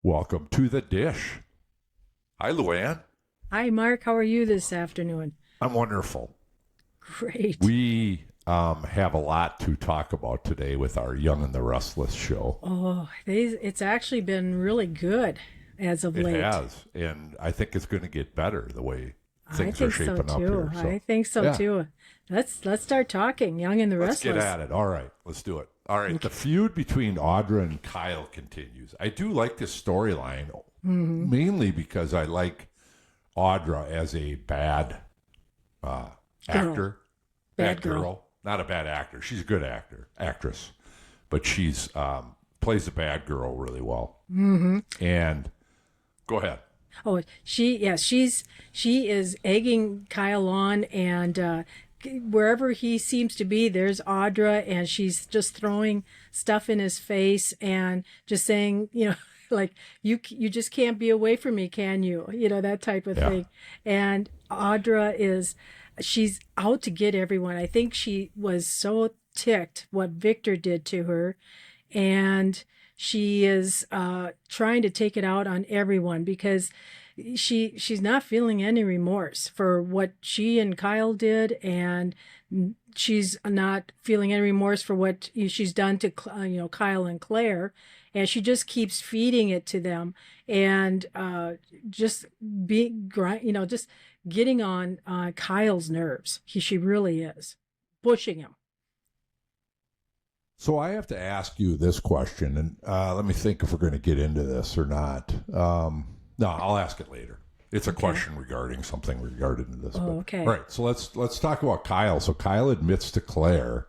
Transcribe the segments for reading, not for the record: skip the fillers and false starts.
Welcome to the dish. Hi, Luann. Hi, Mark. How are you this afternoon? I'm wonderful. Great. We have a lot to talk about today with our Young and the Restless show. It's actually been really good as of It late. has, and I think it's going to get better the way I things are think so shaping up too. here. So, I think so yeah. too. Let's start talking. Young and the Let's Restless. get at it. All right, let's do it. All right, the feud between Audra and Kyle continues. I do like this storyline, mainly because I like Audra as a bad actor. Bad girl. Not a bad actor. She's a good actress, but she's plays the bad girl really well. Mm-hmm. And go ahead. Oh, she is egging Kyle on, and wherever he seems to be, there's Audra, and she's just throwing stuff in his face and just saying, like you just can't be away from me, can you? That type of thing. And she's out to get everyone. I think she was so ticked what Victor did to her, and she is trying to take it out on everyone because she's not feeling any remorse for what she and Kyle did, and she's not feeling any remorse for what she's done to Kyle and Claire, and she just keeps feeding it to them, and just getting on Kyle's nerves. She really is pushing him. So I have to ask you this question, and let me think if we're going to get into this or not. No, I'll ask it later. It's a question regarding something regarding this. Okay. All right, so let's talk about Kyle. So Kyle admits to Claire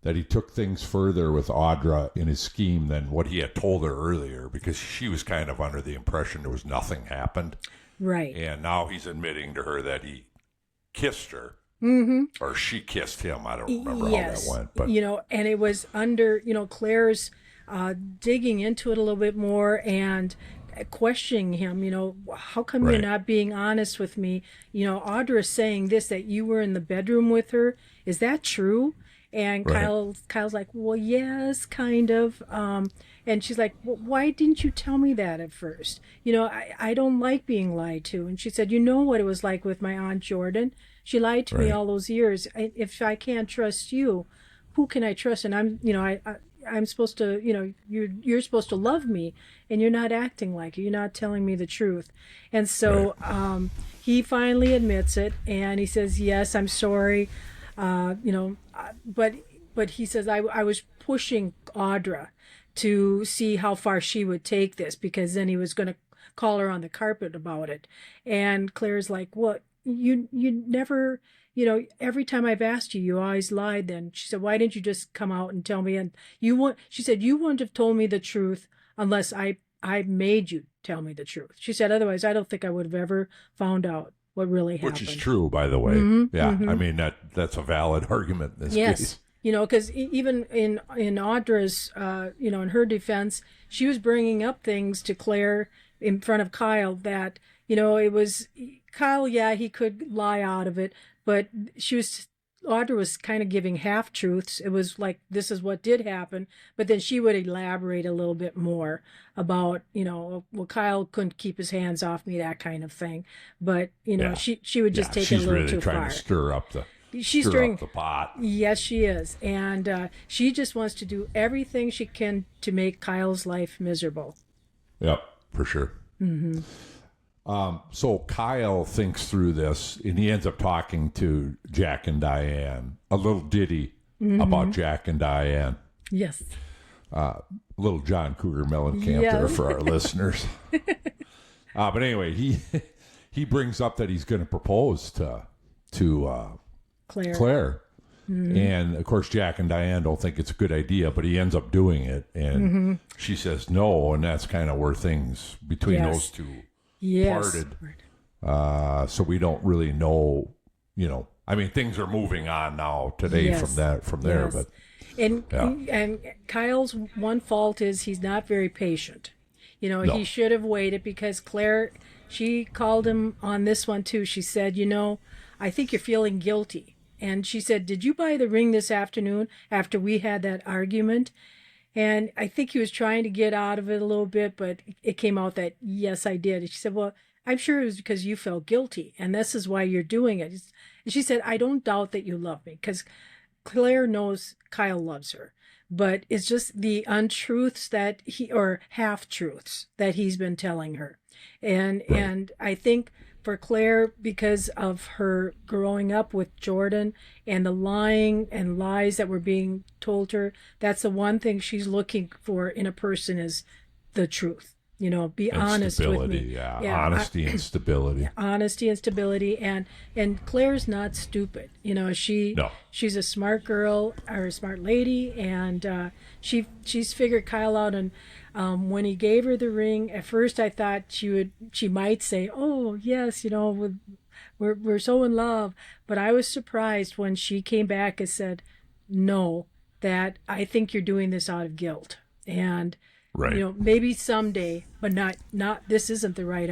that he took things further with Audra in his scheme than what he had told her earlier, because she was kind of under the impression there was nothing happened. Right. And now he's admitting to her that he kissed her. Mm-hmm. Or she kissed him. I don't remember how that went. But and it was under, Claire's digging into it a little bit more and questioning him, how come you're not being honest with me? Audra is saying this, that you were in the bedroom with her. Is that true? And Kyle's like, well, yes, kind of. And she's like, well, why didn't you tell me that at first? I don't like being lied to. And she said, you know what it was like with my Aunt Jordan. She lied to me all those years. If I can't trust you, who can I trust? And I'm supposed to, you're supposed to love me, and you're not acting like it. You're not telling me the truth. And so he finally admits it, and he says, yes, I'm sorry. But he says, I was pushing Audra to see how far she would take this, because then he was going to call her on the carpet about it. And Claire's like, what? You never, every time I've asked you, you always lied then. She said, why didn't you just come out and tell me? And she said, you wouldn't have told me the truth unless I made you tell me the truth. She said, otherwise, I don't think I would have ever found out what really happened. Which is true, by the way. Mm-hmm, yeah. Mm-hmm. I mean, that's a valid argument in this case. Because even in Audra's, in her defense, she was bringing up things to Claire in front of Kyle that, it was Kyle, he could lie out of it, but Audra was kind of giving half truths. It was like, this is what did happen, but then she would elaborate a little bit more about, well, Kyle couldn't keep his hands off me, that kind of thing. But, she would just take it a little too far. She's really trying to She's stir up the pot. Yes, she is. And she just wants to do everything she can to make Kyle's life miserable. Yep, for sure. Mm-hmm. So Kyle thinks through this, and he ends up talking to Jack and Diane. A little ditty about Jack and Diane. Yes. Little John Cougar Mellencamp there for our listeners. But anyway, he brings up that he's going to propose to Claire. Mm-hmm. And of course, Jack and Diane don't think it's a good idea, but he ends up doing it, and she says no, and that's kind of where things between those two parted. So we don't really know, I mean, things are moving on now today from there, but and Kyle's one fault is he's not very patient. He should have waited, because Claire, she called him on this one too. She said, I think you're feeling guilty. And she said, did you buy the ring this afternoon after we had that argument? And I think he was trying to get out of it a little bit, but it came out that, yes, I did. And she said, well, I'm sure it was because you felt guilty, and this is why you're doing it. And she said, I don't doubt that you love me, because Claire knows Kyle loves her. But it's just the untruths that or half-truths that he's been telling her. And I think for Claire, because of her growing up with Jordan and the lying and lies that were being told her, that's the one thing she's looking for in a person is the truth. Be honest with me. Yeah, honesty and stability. Honesty and stability, and Claire's not stupid. She's a smart girl or a smart lady, and she's figured Kyle out. And when he gave her the ring, at first I thought she might say, "Oh yes, we're so in love," but I was surprised when she came back and said, "No, that I think you're doing this out of guilt." And right. Maybe someday, but not. This isn't the right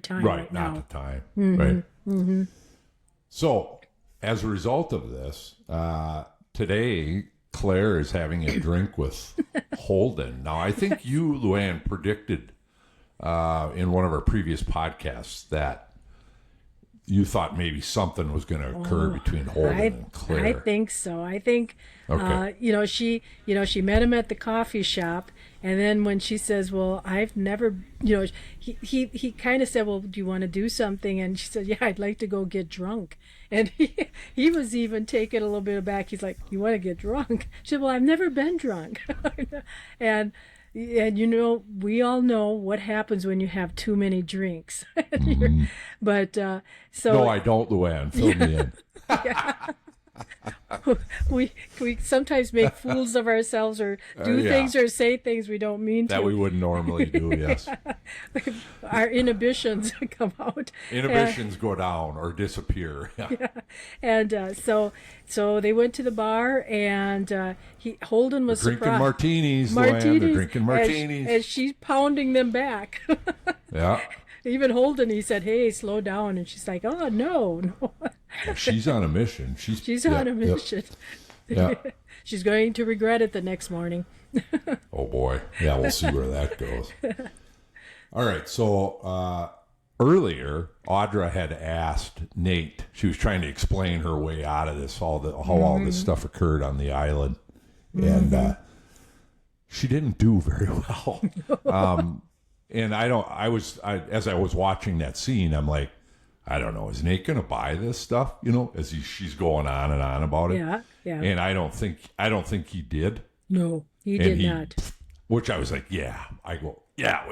time. Right now. Not the time. Mm-hmm. Right. Mm-hmm. So, as a result of this, today Claire is having a drink with Holden. Now, I think you, Luann, predicted in one of our previous podcasts that you thought maybe something was going to occur between Holden and Claire. I think so. I think, okay. She met him at the coffee shop, and then when she says, "Well, I've never," he kind of said, "Well, do you want to do something?" And she said, "Yeah, I'd like to go get drunk." And he was even taken a little bit aback. He's like, "You want to get drunk?" She said, "Well, I've never been drunk," and we all know what happens when you have too many drinks. But so no, I don't, Luann. Fill me in. we sometimes make fools of ourselves or do things or say things we don't mean to. That we wouldn't normally do, yes. Our inhibitions come out. Inhibitions go down or disappear. Yeah. And so they went to the bar, and Holden was drinking surprised. Martinis, Luann. They're drinking martinis. And she's pounding them back. Yeah. Even Holden, he said, "Hey, slow down." And she's like, "Oh, no." She's on a mission. She's on a mission. Yeah. She's going to regret it the next morning. Oh, boy. Yeah, we'll see where that goes. All right. So earlier, Audra had asked Nate. She was trying to explain her way out of this, how all this stuff occurred on the island. And she didn't do very well. And as I was watching that scene, I'm like, I don't know, is Nate going to buy this stuff? As she's going on and on about it. Yeah. And I don't think he did. No, he did not. Which I was like, way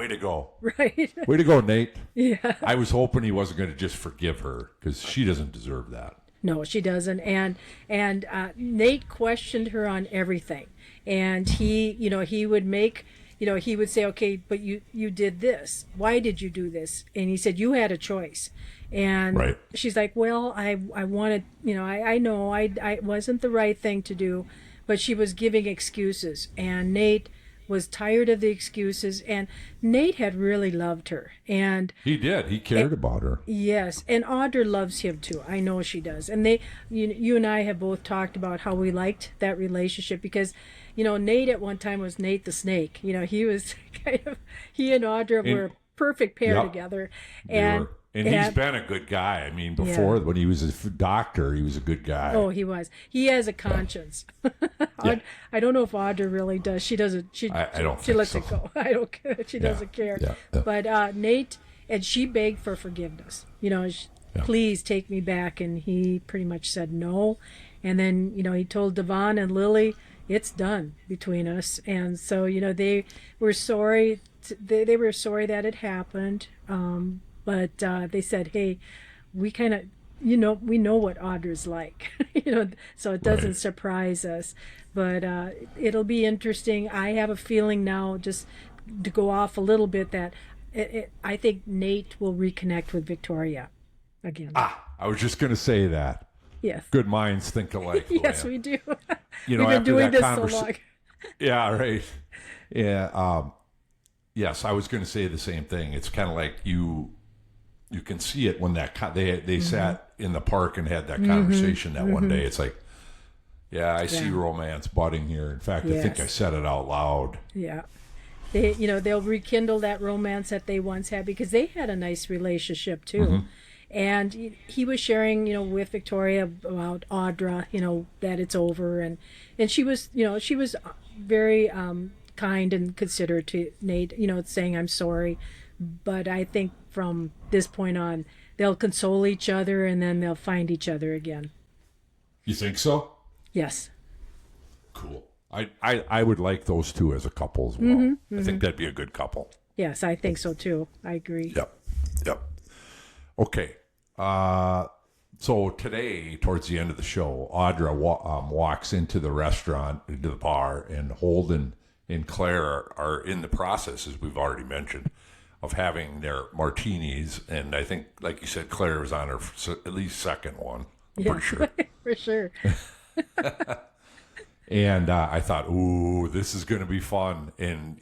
to go. Right. Way to go, Nate. Yeah. I was hoping he wasn't going to just forgive her, because she doesn't deserve that. No, she doesn't. And Nate questioned her on everything. And he would make, he would say, "Okay, but you did this. Why did you do this?" And he said, "You had a choice." And she's like, "Well, I wanted, I know I wasn't the right thing to do," but she was giving excuses. And Nate was tired of the excuses, and Nate had really loved her. And he did. He cared about her. Yes, and Audra loves him too. I know she does. And you and I have both talked about how we liked that relationship, because Nate at one time was Nate the Snake. He was he and Audra were a perfect pair together. And he's been a good guy. I mean, before when he was a doctor, he was a good guy. Oh, he was. He has a conscience. I don't know if Audra really does. She doesn't. I don't. She lets so. it go. I don't care. She doesn't care. Yeah. But Nate, and she begged for forgiveness. Please take me back, and he pretty much said no. And then he told Devon and Lily, "It's done between us." And so they were sorry. They were sorry that it happened. But they said, "Hey, we kind of, we know what Audra's like, so it doesn't surprise us." But it'll be interesting. I have a feeling now, just to go off a little bit, that I think Nate will reconnect with Victoria again. I was just going to say that. Yes. Good minds think alike. Yes, we do. We've been doing this so long. Yeah, right. Yeah. Yes, I was going to say the same thing. It's kind of like you can see it when they sat in the park and had that conversation that one day. It's like, Yeah, I see romance budding here. In fact, I think I said it out loud. Yeah. They'll rekindle that romance that they once had, because they had a nice relationship too. And he was sharing, with Victoria about Audra, that it's over, and she was, she was very kind and considerate to Nate, saying I'm sorry. But I think from this point on, they'll console each other, and then they'll find each other again. You think so? Yes. Cool. I would like those two as a couple as well. I think that'd be a good couple. Yes, I think so too. I agree. Yep. Okay. So today, towards the end of the show, Audra walks into the restaurant, into the bar, and Holden and Claire are in the process, as we've already mentioned, of having their martinis. And I think, like you said, Claire was on her at least second one. I'm pretty sure. For sure. And I thought, ooh, this is going to be fun. And,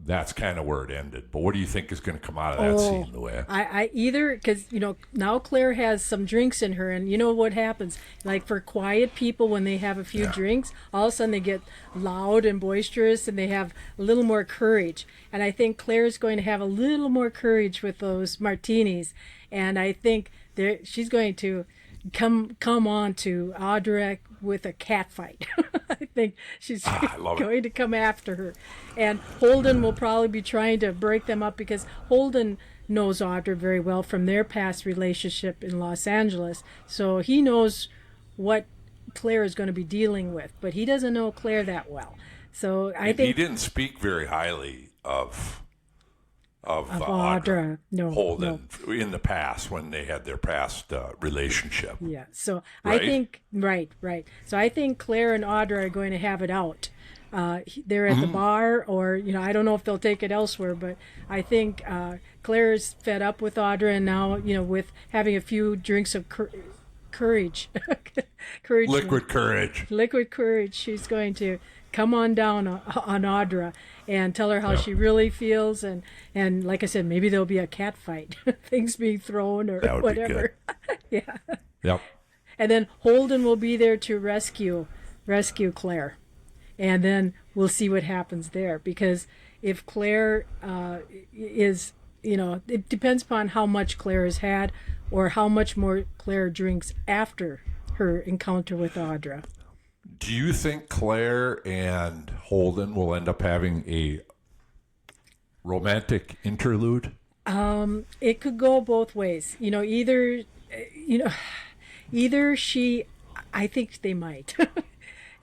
that's kind of where it ended. But what do you think is going to come out of that scene, Louie? I either, because, now Claire has some drinks in her, and you know what happens? Like for quiet people, when they have a few drinks, all of a sudden they get loud and boisterous, and they have a little more courage. And I think Claire's going to have a little more courage with those martinis. And I think she's going to come on to Audra with a cat fight. I think she's going to come after her. And Holden will probably be trying to break them up, because Holden knows Audra very well from their past relationship in Los Angeles. So he knows what Claire is going to be dealing with, but he doesn't know Claire that well. So I think he didn't speak very highly of Audra. Holden in the past, when they had their past relationship. Yeah. So right? I think right. So I think Claire and Audra are going to have it out. They're at the bar, or I don't know if they'll take it elsewhere, but I think Claire's fed up with Audra, and now with having a few drinks of courage, liquid courage, she's going to come on down on Audra and tell her how she really feels, and like I said, maybe there'll be a cat fight, things being thrown or whatever. Yeah. Yep. And then Holden will be there to rescue Claire, and then we'll see what happens there, because if Claire is, it depends upon how much Claire has had, or how much more Claire drinks after her encounter with Audra. Do you think Claire and Holden will end up having a romantic interlude? It could go both ways. Either she, I think they might.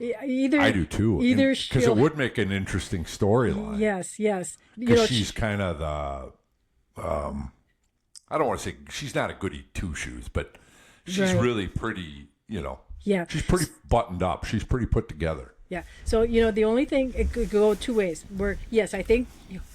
I do too. Because it would make an interesting storyline. Yes. Because she's kind of the, I don't want to say she's not a goody two shoes, but she's really pretty, Yeah. She's pretty buttoned up. She's pretty put together. Yeah. So, the only thing, it could go two ways. Where, yes, I think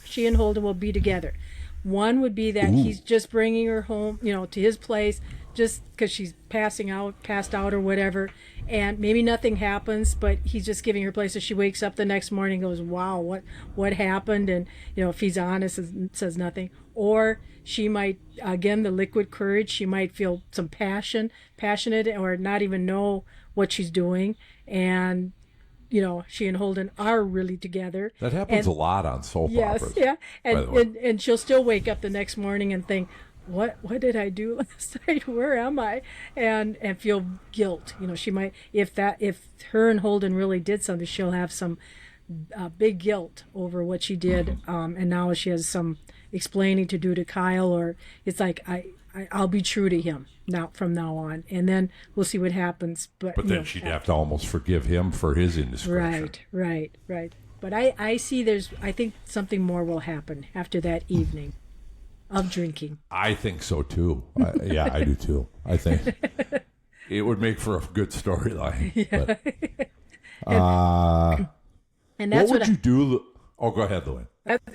she and Holden will be together. One would be that he's just bringing her home, to his place, just because she's passed out or whatever. And maybe nothing happens, but he's just giving her place. So she wakes up the next morning and goes, wow, what happened? And, if he's honest and says nothing. Or she might, again, the liquid courage, she might feel some passionate, or not even know what she's doing. And, she and Holden are really together. That happens a lot on soap operas. Yes, yeah. And she'll still wake up the next morning and think, what did I do last night? Where am I? And feel guilt. She might, if her and Holden really did something, she'll have some big guilt over what she did. And now she has some explaining to do to Kyle, or it's like, I'll be true to him from now on, and then we'll see what happens. But then she'd have to almost forgive him for his indiscretion. Right. But I see I think something more will happen after that evening of drinking. I think so too. I do too. I think it would make for a good storyline. Yeah. And that's what would you do? Oh, go ahead, Louie.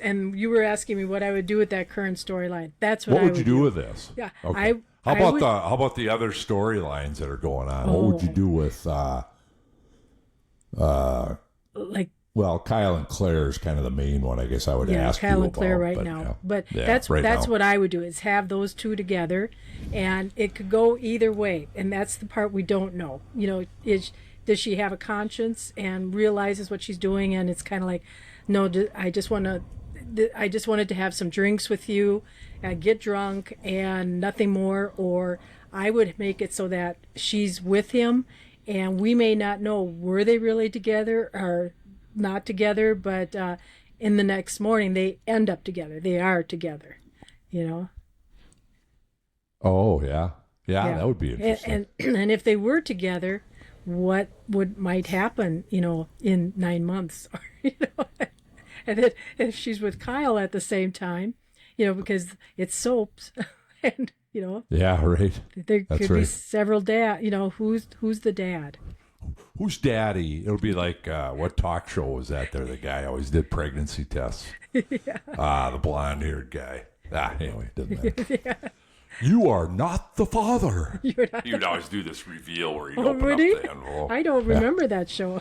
And you were asking me what I would do with that current storyline. That's what I would do. What would you do with this? Yeah. Okay. How about the other storylines that are going on? What would you do with like Well, Kyle and Claire is kind of the main one, I guess I would ask Kyle you and Claire about, right but, now. But that's what I would do is have those two together, and it could go either way. And that's the part we don't know. Does she have a conscience and realizes what she's doing? And it's kind of like, no, I just wanted to have some drinks with you, get drunk, and nothing more. Or I would make it so that she's with him, and we may not know, were they really together or not together, but in the next morning they end up together. They are together, Oh, yeah. That would be interesting. And if they were together, what might happen, in 9 months, and then if she's with Kyle at the same time, because it's soaps, and yeah, right. There could be several dad. Who's the dad? Who's daddy? It'll be like what talk show was that? There, the guy always did pregnancy tests. The blonde-haired guy. Anyway, it doesn't matter. Yeah. You are not the father. You'd always do this reveal where he'd open up the envelope. I don't remember that show.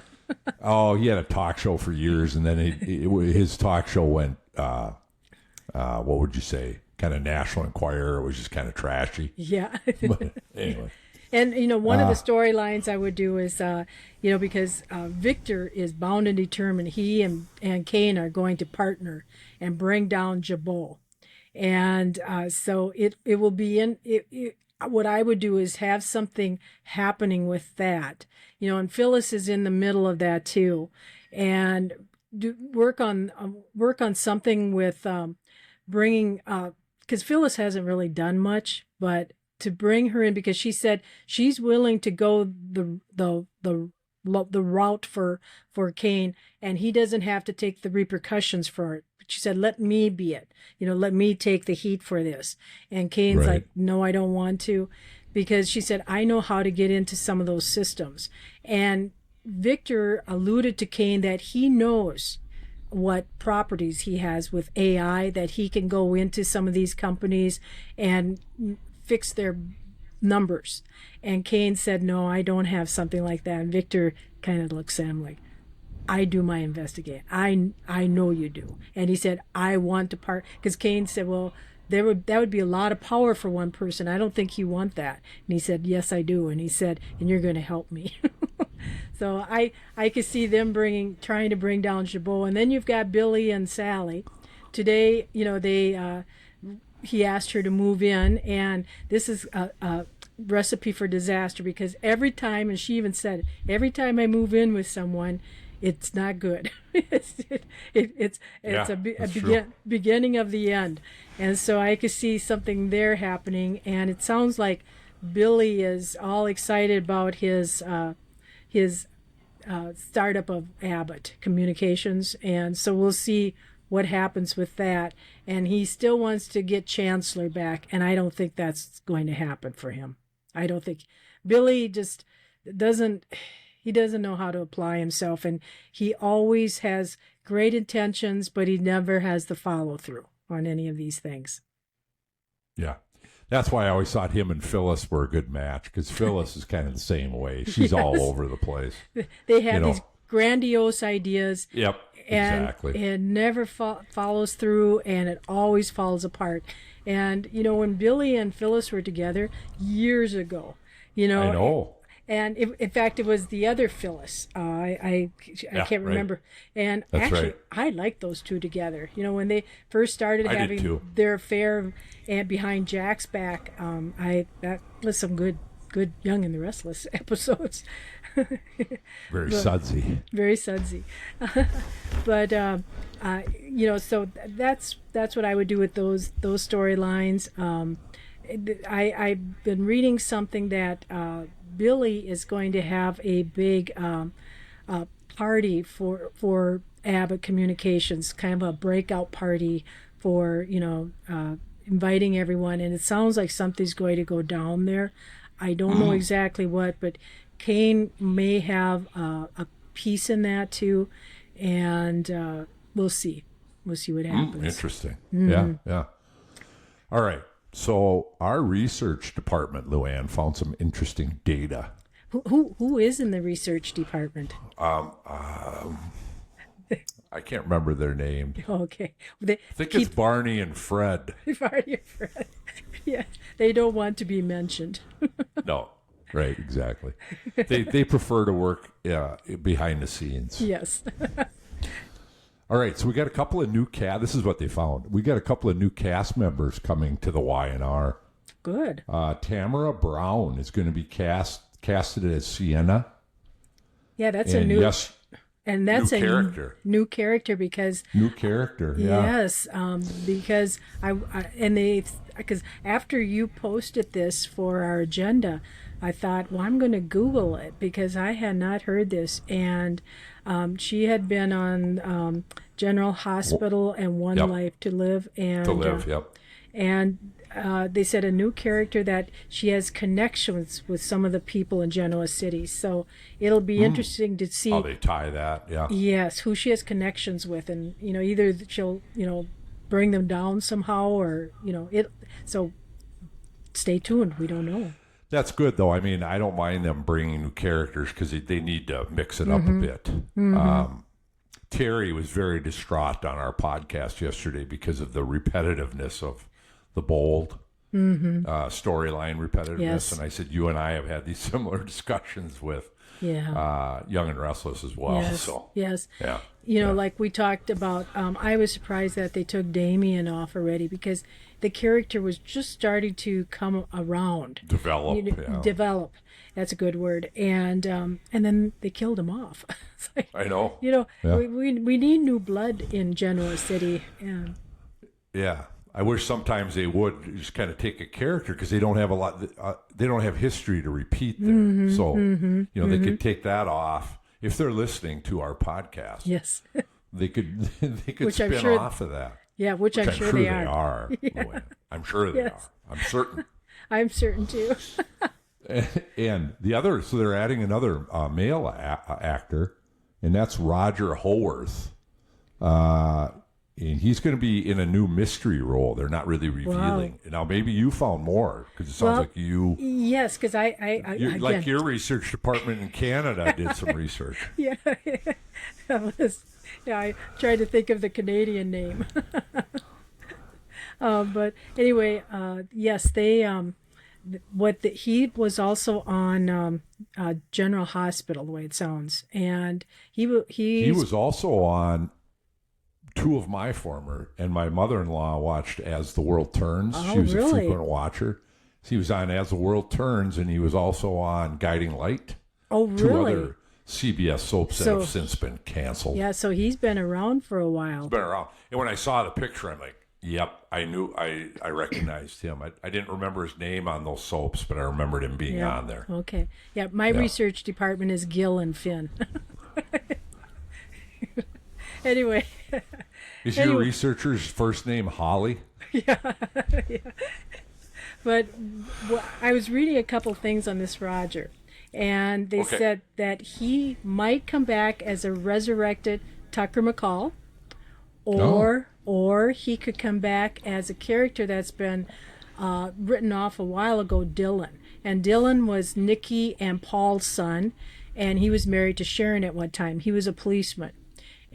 Oh, he had a talk show for years, and then his talk show went, what would you say, kind of National Enquirer. It was just kind of trashy. Yeah. But anyway. And, one of the storylines I would do is, because Victor is bound and determined, he and Kane are going to partner and bring down Jabot. And so it will be what I would do is have something happening with that, and Phyllis is in the middle of that too, and work on something with bringing, because Phyllis hasn't really done much, but to bring her in, because she said she's willing to go the route for Kane, and he doesn't have to take the repercussions for it. She said, let me be it. Let me take the heat for this. And Kane's like, no, I don't want to. Because she said, I know how to get into some of those systems. And Victor alluded to Kane that he knows what properties he has with AI, that he can go into some of these companies and fix their numbers. And Kane said, no, I don't have something like that. And Victor kind of looks at him like, I do my investigating. I know you do. And he said, I want to because Kane said, well, that would be a lot of power for one person. I don't think you want that. And he said, yes, I do. And he said, and you're going to help me. So I could see them trying to bring down Jabot. And then you've got Billy and Sally. Today, he asked her to move in, and this is a recipe for disaster, because every time, and she even said, every time I move in with someone, it's not good. It's a beginning of the end. And so I could see something there happening, and it sounds like Billy is all excited about his startup of Abbott Communications, and so we'll see what happens with that. And he still wants to get Chancellor back, and I don't think that's going to happen for him. I don't think Billy just doesn't know how to apply himself, and he always has great intentions, but he never has the follow through on any of these things. Yeah. That's why I always thought him and Phyllis were a good match, because Phyllis is kind of the same way. She's all over the place. They have these grandiose ideas. Yep, exactly. And it never follows through, and it always falls apart. And, when Billy and Phyllis were together years ago, I know. And in fact, it was the other Phyllis. I can't remember. And that's actually, right. I liked those two together. When they first started having their affair and behind Jack's back, that was some good Young and the Restless episodes. Very sudsy. Very sudsy. But so that's what I would do with those storylines. I've been reading something that Billy is going to have a big party for Abbott Communications, kind of a breakout party for inviting everyone, and it sounds like something's going to go down there. I don't know exactly what, but Kane may have a piece in that too, and we'll see what happens. Interesting. Yeah. All right. So our research department, Luann, found some interesting data. Who is in the research department? I can't remember their names. Okay. I think it's Barney and Fred. Barney and Fred. Yeah, they don't want to be mentioned. No, right, exactly. They prefer to work behind the scenes. Yes. All right, so we got a couple of new this is what they found. We got a couple of new cast members coming to the Y&R. Good. Tamara Braun is going to be casted as Sienna. Yeah, that's a new... Yes, and that's new character. New character because... New character, yeah. Yes, because because after you posted this for our agenda, I thought, well, I'm going to Google it because I had not heard this. And she had been on General Hospital and One Life to Live. Yep. And they said a new character that she has connections with some of the people in Genoa City. So it'll be interesting to see how they tie that. Yeah. Yes, who she has connections with, and either she'll bring them down somehow, or it. So stay tuned. We don't know. That's good though. I mean, I don't mind them bringing new characters because they need to mix it up a bit. Terry was very distraught on our podcast yesterday because of the repetitiveness of the Bold storyline repetitiveness. Yes. And I said, you and I have had these similar discussions with Young and Restless as well. Yes. So, yes. Yeah. Like we talked about, I was surprised that they took Damien off already because the character was just starting to come around. Develop. That's a good word. And then they killed him off. It's like, I know. We need new blood in Genoa City. And yeah. I wish sometimes they would just kind of take a character because they don't have a lot. They don't have history to repeat there, so they could take that off if they're listening to our podcast. Yes, they could spin off of that. Yeah, which I'm sure they are. Yeah. I'm sure they are. I'm certain. I'm certain too. And the other, so they're adding another male actor, and that's Roger Howarth. And he's going to be in a new mystery role. They're not really revealing. Wow. Now, maybe you found more because it sounds like you. Yes, because like your research department in Canada did some research. Yeah, I tried to think of the Canadian name. But anyway, yes, they. He was also on General Hospital, the way it sounds, and he was also on. Two of my former and my mother-in-law watched As the World Turns. Oh, she was really? a frequent watcher. He was on As the World Turns, and he was also on Guiding Light. Oh, really? Two other CBS soaps that have since been canceled. Yeah, so he's been around for a while. He's been around. And when I saw the picture, I'm like, yep, I knew, I recognized him. I didn't remember his name on those soaps, but I remembered him being on there. Okay. Yeah, my research department is Gil and Finn. Anyway. Is your researcher's first name Holly? Yeah. But I was reading a couple things on this Roger, and they said that he might come back as a resurrected Tucker McCall, or he could come back as a character that's been written off a while ago, Dylan. And Dylan was Nikki and Paul's son, and he was married to Sharon at one time. He was a policeman.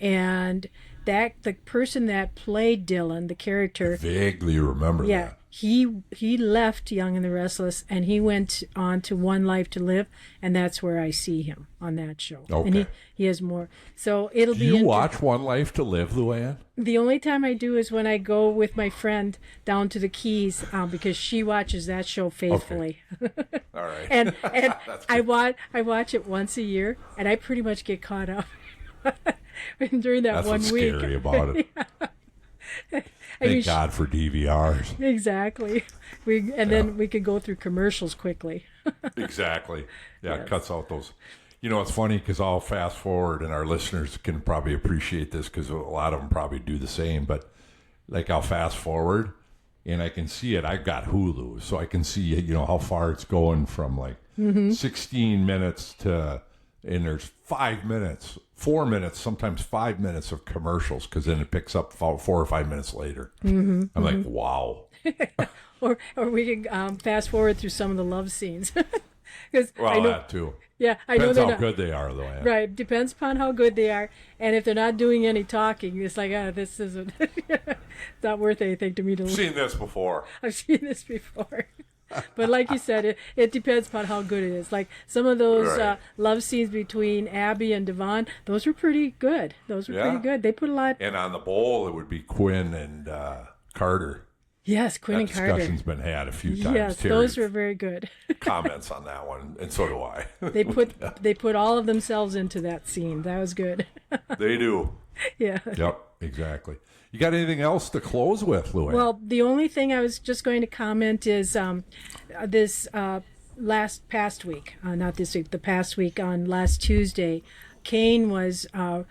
And the person that played Dylan, the character, I vaguely remember that. He left Young and the Restless, and he went on to One Life to Live, and that's where I see him on that show. Okay. And he has more. So it'll be. Do you watch One Life to Live, Luann? The only time I do is when I go with my friend down to the Keys, because she watches that show faithfully. Okay. All right. and I watch it once a year, and I pretty much get caught up. During that That's 1 what's week. Scary about it. Thank God for DVRs. Exactly. Then we could go through commercials quickly. Exactly. Yeah, it cuts out those. It's funny because I'll fast forward, and our listeners can probably appreciate this because a lot of them probably do the same. But like I'll fast forward, and I can see it. I've got Hulu, so I can see how far it's going from 16 minutes to. And there's 5 minutes, 4 minutes, sometimes 5 minutes of commercials because then it picks up 4 or 5 minutes later. I'm like, wow. or we can fast forward through some of the love scenes. Because well, that too. Yeah, I know Depends they're how not, good they are, though. Ann. right. Depends upon how good they are, and if they're not doing any talking, it's like, this isn't. It's not worth anything to me to. I've seen this before. I've seen this before. But like you said, it depends upon how good it is. Like some of those love scenes between Abby and Devon, those were pretty good. Those were pretty good. They put a lot. And on the bowl, it would be Quinn and Carter. Yes, Quinn and Carter. Discussion's been had a few times. Yes, Terry those were very good. comments on that one, and so do I. They put all of themselves into that scene. That was good. They do. Yeah. Yep, exactly. You got anything else to close with, Luann? Well, the only thing I was just going to comment is this past week, not this week, the past week on last Tuesday, Kane was on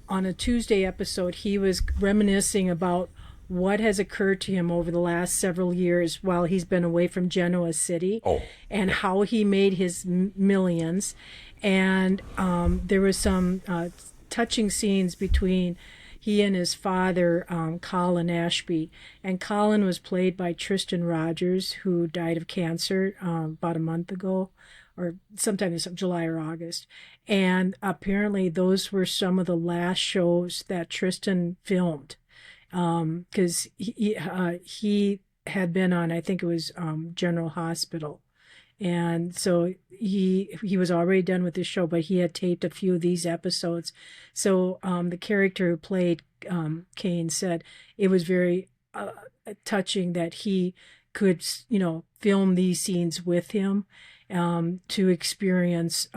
a Tuesday episode. He was reminiscing about what has occurred to him over the last several years while he's been away from Genoa City, and how he made his millions. And there was some touching scenes between he and his father, Colin Ashby. And Colin was played by Tristan Rogers, who died of cancer about a month ago, or sometime in July or August. And apparently those were some of the last shows that Tristan filmed. Because he had been on, I think it was General Hospital, and so he was already done with the show, but he had taped a few of these episodes. So the character who played Kane said it was very touching that he could, film these scenes with him to experience,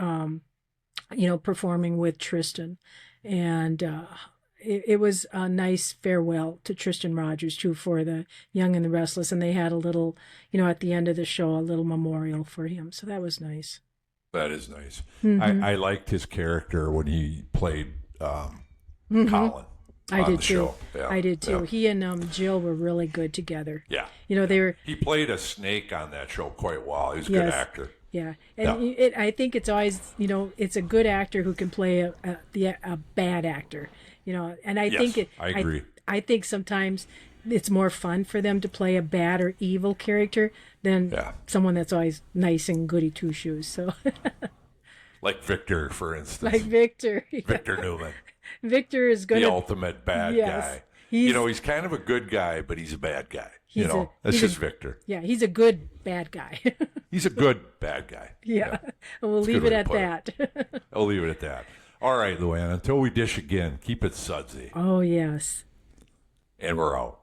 performing with Tristan, and. It was a nice farewell to Tristan Rogers, too, for the Young and the Restless. And they had a little, at the end of the show, a little memorial for him. So that was nice. That is nice. I liked his character when he played Colin. I did too. Show. Yeah. I did too. Yeah. He and Jill were really good together. Yeah. They were. He played a snake on that show quite well. He was a good actor. Yeah, and I think it's always, it's a good actor who can play a bad actor, and I think I agree. I think sometimes it's more fun for them to play a bad or evil character than someone that's always nice and goody two shoes. So, like Victor, for instance. Like Victor. Victor Newman. Victor is going the ultimate bad guy. He's kind of a good guy, but he's a bad guy. That's just Victor. Yeah, he's a good bad guy. He's a good bad guy. Yeah. We'll leave it at that. I'll leave it at that. All right, Luann, until we dish again, keep it sudsy. Oh, yes. And we're out.